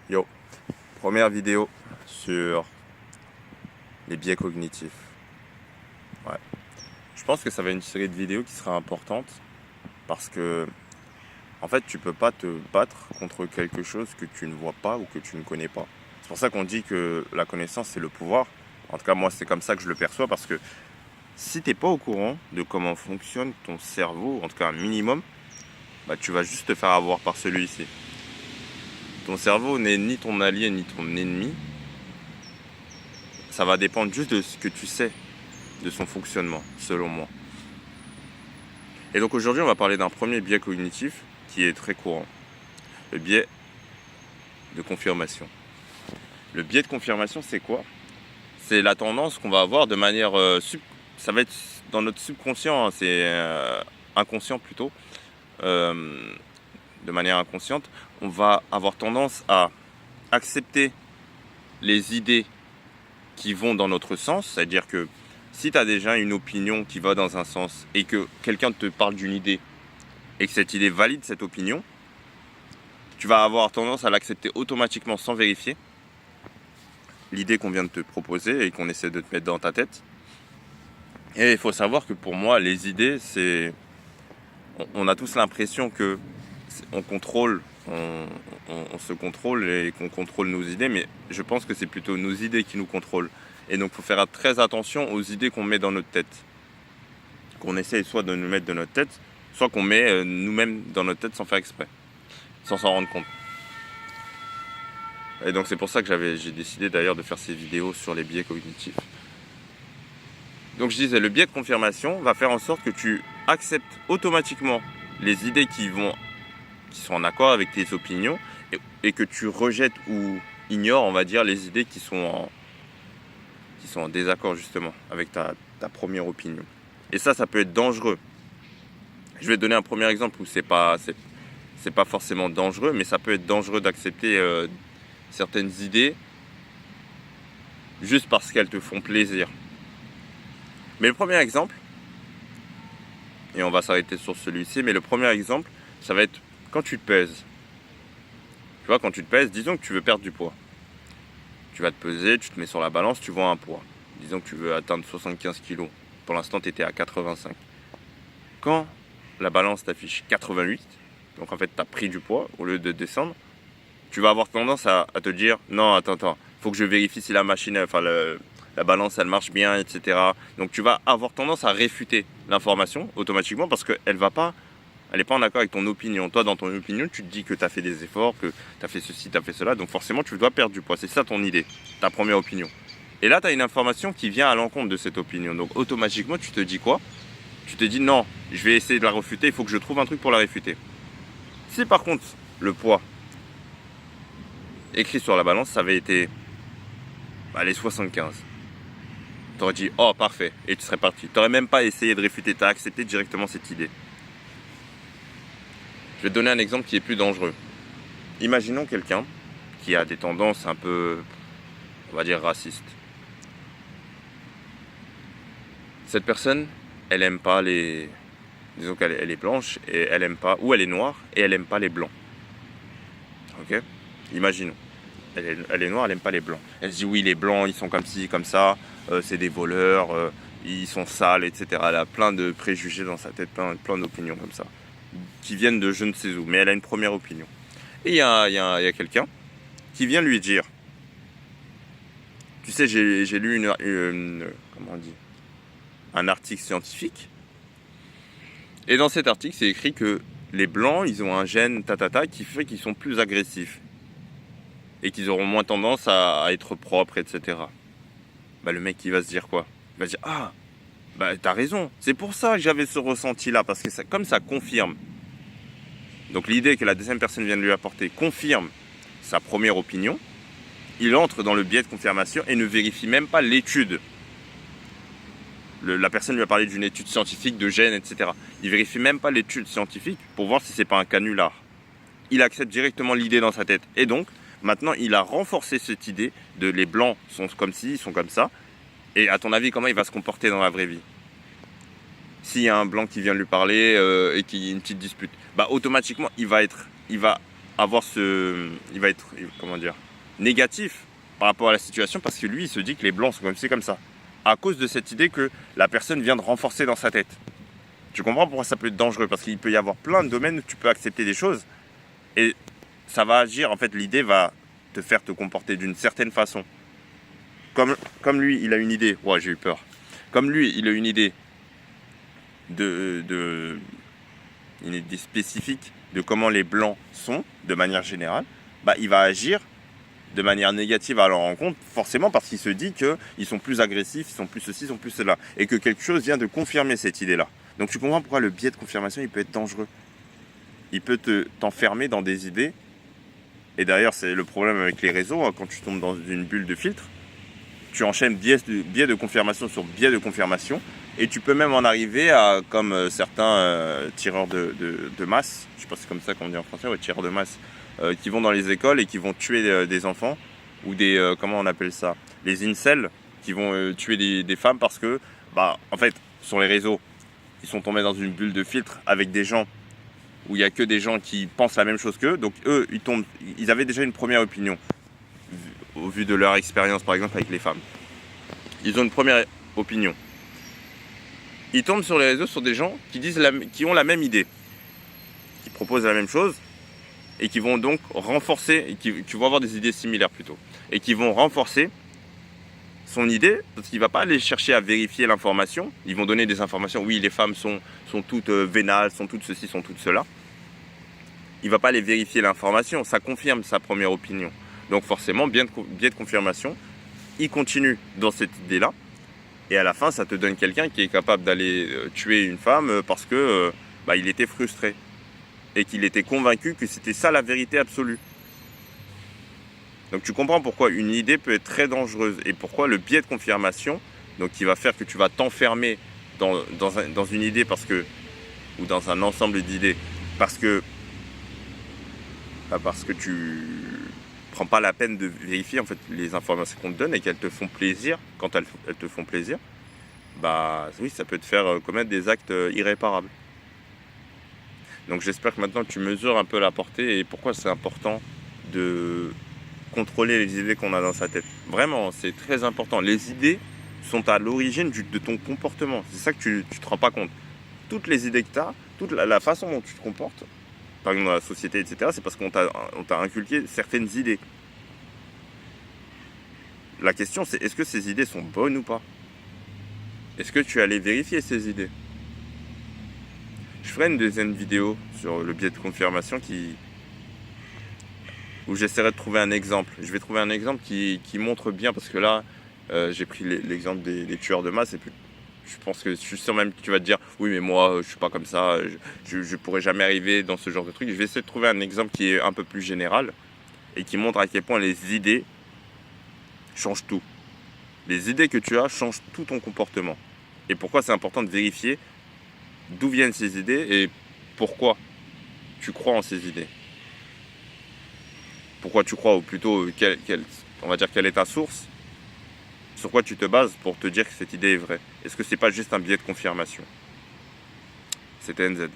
Yo, première vidéo sur les biais cognitifs. Ouais. Je pense que ça va être une série de vidéos qui sera importante parce que, en fait, tu peux pas te battre contre quelque chose que tu ne vois pas ou que tu ne connais pas. C'est pour ça qu'on dit que la connaissance, c'est le pouvoir. En tout cas, moi, c'est comme ça que je le perçois parce que si tu n'es pas au courant de comment fonctionne ton cerveau, en tout cas un minimum, bah, tu vas juste te faire avoir par celui-ci. Ton cerveau n'est ni ton allié ni ton ennemi. Ça va dépendre juste de ce que tu sais de son fonctionnement, selon moi. Et donc aujourd'hui, on va parler d'un premier biais cognitif qui est très courant. Le biais de confirmation. Le biais de confirmation, c'est quoi? C'est la tendance qu'on va avoir de manière... ça va être dans notre subconscient, hein, c'est inconscient plutôt. De manière inconsciente, on va avoir tendance à accepter les idées qui vont dans notre sens, c'est-à-dire que si tu as déjà une opinion qui va dans un sens et que quelqu'un te parle d'une idée et que cette idée valide cette opinion, tu vas avoir tendance à l'accepter automatiquement sans vérifier l'idée qu'on vient de te proposer et qu'on essaie de te mettre dans ta tête. Et il faut savoir que pour moi, les idées, c'est... On a tous l'impression que on contrôle, on se contrôle et qu'on contrôle nos idées, mais je pense que c'est plutôt nos idées qui nous contrôlent. Et donc il faut faire très attention aux idées qu'on met dans notre tête. Qu'on essaye soit de nous mettre dans notre tête, soit qu'on met nous-mêmes dans notre tête sans faire exprès, sans s'en rendre compte. Et donc c'est pour ça que j'ai décidé d'ailleurs de faire ces vidéos sur les biais cognitifs. Donc je disais, le biais de confirmation va faire en sorte que tu acceptes automatiquement les idées qui sont en accord avec tes opinions et que tu rejettes ou ignores, on va dire, les idées qui sont en désaccord justement avec ta première opinion. Et ça peut être dangereux. Je vais te donner un premier exemple où c'est pas forcément dangereux, mais ça peut être dangereux d'accepter certaines idées juste parce qu'elles te font plaisir. Mais le premier exemple, et on va s'arrêter sur celui-ci, mais le premier exemple, ça va être quand tu te pèses. Tu vois, quand tu te pèses, disons que tu veux perdre du poids. Tu vas te peser, tu te mets sur la balance, tu vois un poids. Disons que tu veux atteindre 75 kg. Pour l'instant, tu étais à 85. Quand la balance t'affiche 88, donc en fait, tu as pris du poids au lieu de descendre, tu vas avoir tendance à te dire « Non, attends, faut que je vérifie si la machine, la balance, elle marche bien, etc. » Donc tu vas avoir tendance à réfuter l'information automatiquement parce qu'elle n'est pas en accord avec ton opinion. Toi, dans ton opinion, tu te dis que tu as fait des efforts, que tu as fait ceci, tu as fait cela. Donc forcément, tu dois perdre du poids. C'est ça ton idée, ta première opinion. Et là, tu as une information qui vient à l'encontre de cette opinion. Donc automatiquement, tu te dis quoi? Tu te dis non, je vais essayer de la refuter, il faut que je trouve un truc pour la réfuter. Si par contre, le poids écrit sur la balance, ça avait été les 75. Tu aurais dit oh parfait, et tu serais parti. Tu n'aurais même pas essayé de réfuter, tu as accepté directement cette idée. Je vais te donner un exemple qui est plus dangereux. Imaginons quelqu'un qui a des tendances un peu, on va dire, racistes. Cette personne, elle aime pas les... Disons qu'elle est blanche et elle aime pas... Ou elle est noire et elle aime pas les blancs. Ok? Imaginons. Elle est noire, elle aime pas les blancs. Elle se dit oui, les blancs, ils sont comme ci, comme ça, c'est des voleurs, ils sont sales, etc. Elle a plein de préjugés dans sa tête, plein d'opinions comme ça, qui viennent de je ne sais où, mais elle a une première opinion. Et il y a quelqu'un qui vient lui dire, tu sais, j'ai lu comment on dit, un article scientifique, et dans cet article, c'est écrit que les blancs, ils ont un gène qui fait qu'ils sont plus agressifs et qu'ils auront moins tendance à être propres, etc. Le mec, il va se dire quoi? Il va se dire, ah, t'as raison, c'est pour ça que j'avais ce ressenti-là, parce que comme ça confirme. Donc l'idée que la deuxième personne vient de lui apporter confirme sa première opinion, il entre dans le biais de confirmation et ne vérifie même pas l'étude. La personne lui a parlé d'une étude scientifique, de gènes, etc. Il ne vérifie même pas l'étude scientifique pour voir si c'est pas un canular. Il accepte directement l'idée dans sa tête. Et donc, maintenant, il a renforcé cette idée de les blancs sont comme ci, ils sont comme ça. Et à ton avis, comment il va se comporter dans la vraie vie? S'il y a un blanc qui vient lui parler et qu'il y a une petite dispute, automatiquement, il va il va être, comment dire, négatif par rapport à la situation parce que lui, il se dit que les blancs sont comme ça. À cause de cette idée que la personne vient de renforcer dans sa tête. Tu comprends pourquoi ça peut être dangereux? Parce qu'il peut y avoir plein de domaines où tu peux accepter des choses et ça va agir. En fait, l'idée va te faire te comporter d'une certaine façon. Comme lui, il a une idée. Ouais, j'ai eu peur. Comme lui, il a une idée une idée spécifique de comment les blancs sont, de manière générale, bah, il va agir de manière négative à leur rencontre, forcément parce qu'il se dit qu'ils sont plus agressifs, ils sont plus ceci, ils sont plus cela, et que quelque chose vient de confirmer cette idée-là. Donc tu comprends pourquoi le biais de confirmation, il peut être dangereux. Il peut t'enfermer dans des idées, et d'ailleurs c'est le problème avec les réseaux, hein, quand tu tombes dans une bulle de filtre, tu enchaînes biais de confirmation sur biais de confirmation, et tu peux même en arriver à, comme certains tireurs de masse, je sais pas si c'est comme ça qu'on dit en français, ouais, tireurs de masse, qui vont dans les écoles et qui vont tuer des enfants, ou des, comment on appelle ça, les incels, qui vont tuer des femmes parce que, bah, en fait, sur les réseaux, ils sont tombés dans une bulle de filtre avec des gens où il n'y a que des gens qui pensent la même chose qu'eux, donc eux, ils avaient déjà une première opinion, au vu de leur expérience, par exemple, avec les femmes. Ils ont une première opinion. Ils tombent sur les réseaux sur des gens qui ont la même idée, qui proposent la même chose, et qui vont donc renforcer, et qui vont avoir des idées similaires plutôt, et qui vont renforcer son idée, parce qu'il ne va pas aller chercher à vérifier l'information. Ils vont donner des informations, oui, les femmes sont toutes vénales, sont toutes ceci, sont toutes cela. Il ne va pas aller vérifier l'information, ça confirme sa première opinion. Donc forcément, biais de confirmation, il continue dans cette idée-là, et à la fin, ça te donne quelqu'un qui est capable d'aller tuer une femme parce que il était frustré. Et qu'il était convaincu que c'était ça la vérité absolue. Donc tu comprends pourquoi une idée peut être très dangereuse et pourquoi le biais de confirmation, donc qui va faire que tu vas t'enfermer dans une idée ou dans un ensemble d'idées parce que tu prends pas la peine de vérifier en fait les informations qu'on te donne et qu'elles te font plaisir. Quand elles te font plaisir, bah oui, ça peut te faire commettre des actes irréparables. Donc j'espère que maintenant tu mesures un peu la portée et pourquoi c'est important de contrôler les idées qu'on a dans sa tête. Vraiment, c'est très important. Les idées sont à l'origine de ton comportement. C'est ça que tu ne te rends pas compte. Toutes les idées que tu as, toute la façon dont tu te comportes, par exemple dans la société, etc., c'est parce qu'on t'a inculqué certaines idées. La question c'est, est-ce que ces idées sont bonnes ou pas? Est-ce que tu es allé vérifier ces idées? Je ferai une deuxième vidéo sur le biais de confirmation où j'essaierai de trouver un exemple. Je vais trouver un exemple qui montre bien, parce que là, j'ai pris l'exemple des tueurs de masse, et puis je pense que je suis sûr même que tu vas te dire « Oui, mais moi, je suis pas comme ça, je pourrais jamais arriver dans ce genre de truc. » Je vais essayer de trouver un exemple qui est un peu plus général, et qui montre à quel point les idées changent tout. Les idées que tu as changent tout ton comportement. Et pourquoi c'est important de vérifier d'où viennent ces idées et pourquoi tu crois en ces idées. Pourquoi tu crois, ou plutôt on va dire quelle est ta source, sur quoi tu te bases pour te dire que cette idée est vraie. Est-ce que c'est pas juste un biais de confirmation? C'était NZ.